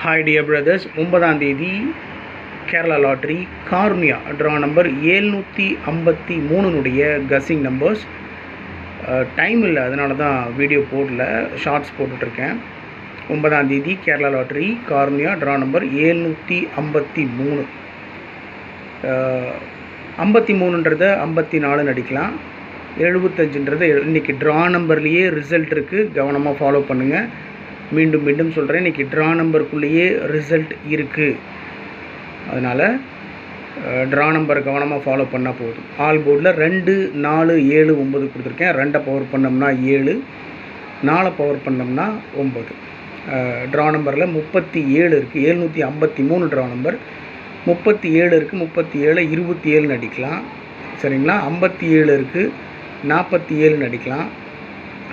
Hi dear brothers, 9ஆம் தேதி Kerala lottery Karunya draw number 753 guessing numbers. Time இல்லை, அதனால தான் வீடியோ போடல, ஷார்ட்ஸ் போட்டுட்ருக்கேன். 9ஆம் தேதி Kerala lottery Karunya draw number 753. 53ன்றதை 54 அடிக்கலாம், 75ன்றதை இன்றைக்கி ட்ரா நம்பர்லேயே ரிசல்ட் இருக்குது, கவனமாக ஃபாலோ பண்ணுங்கள். மீண்டும் மீண்டும் சொல்கிறேன், இன்றைக்கி ட்ரா நம்பருக்குள்ளேயே ரிசல்ட் இருக்குது. அதனால் ட்ரா நம்பரை கவனமாக ஃபாலோ பண்ணால் போதும். ஆல் போர்டில் 2, 4, 7, 9 கொடுத்துருக்கேன். 2 பவர் பண்ணோம்னா 7, 4 பவர் பண்ணோம்னா 9. ட்ரா நம்பரில் 37 இருக்குது, 753 ட்ரா நம்பர். 37 இருக்குது, 37 27 அடிக்கலாம், சரிங்களா. 57 இருக்குது, 47 அடிக்கலாம்.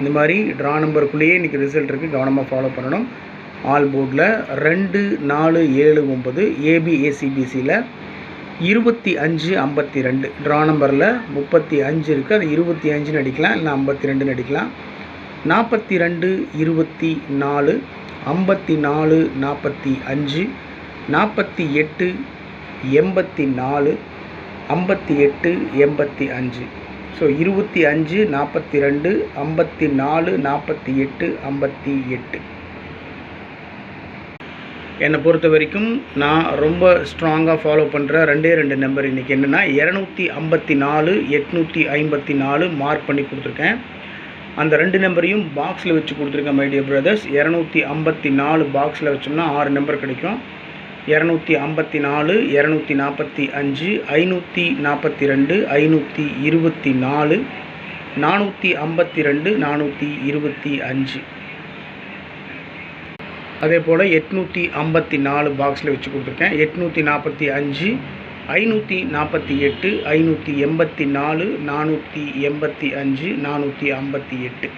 இந்த மாதிரி ட்ரா நம்பருக்குள்ளேயே இன்றைக்கி ரிசல்ட் இருக்குது, கவனமாக ஃபாலோ பண்ணணும். ஆல் போர்டில் 2, 4, 7, 9 ஏபிஏசிபிசியில் 25, 52 ட்ரா நம்பரில் 35 இருக்குது, அது 25 அடிக்கலாம், இல்லை 52 அடிக்கலாம். 42, 24, 54, 45, 48, 84, 58, 85. ஸோ 25, 42, 54, 48, 58. என்னை பொறுத்த வரைக்கும் நான் ரொம்ப ஸ்ட்ராங்காக ஃபாலோ பண்ணுற 2 நம்பர் இன்றைக்கி என்னென்னா 254, 854 மார்க் பண்ணி கொடுத்துருக்கேன். அந்த 2 நம்பரையும் பாக்ஸில் வச்சு கொடுத்துருக்கேன் மை டியர் பிரதர்ஸ். 254 பாக்ஸில் வச்சோம்னா 6 நம்பர் கிடைக்கும். 254, 245, 542, 524, 452, 425. அதே போல் 854 பாக்ஸில் வச்சு கொடுத்துருக்கேன். 845, 548, 584, 485, 458.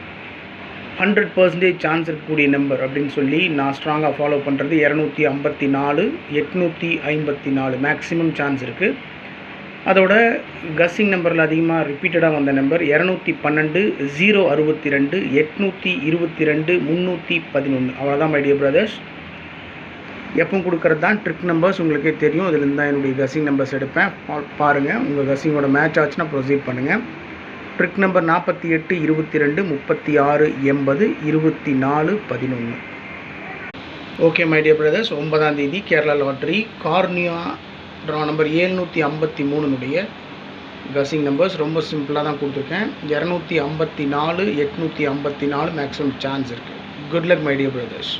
100% சான்ஸ் இருக்கக்கூடிய நம்பர் அப்படின்னு சொல்லி நான் ஸ்ட்ராங்காக ஃபாலோ பண்ணுறது 254, 854 மேக்ஸிமம் சான்ஸ் இருக்குது. அதோட கஸ்ஸிங் நம்பரில் அதிகமாக ரிப்பீட்டடாக வந்த நம்பர் 212, 062, 822, 311. அவ்வளோதான் மை டியர் பிரதர்ஸ். எப்பவும் கொடுக்குறது தான் ட்ரிக் நம்பர்ஸ், உங்களுக்கே தெரியும். இதுலேருந்து தான் என்னுடைய கஸ்ஸிங் நம்பர்ஸ் எடுப்பேன். பாருங்கள், உங்கள் கஸ்ஸிங்கோட மேட்ச் ஆச்சுன்னா ப்ரொசீட் பண்ணுங்கள். Trick number 48, 22, 36, 80, 24, 11. Okay my dear brothers, 9ஆம் தேதி Kerala lottery Karunya draw number 753 guessing numbers ரொம்ப சிம்பிளாக தான் கொடுத்துருக்கேன். 254, 854 மேக்ஸிமம் சான்ஸ் இருக்குது. Good luck my dear brothers.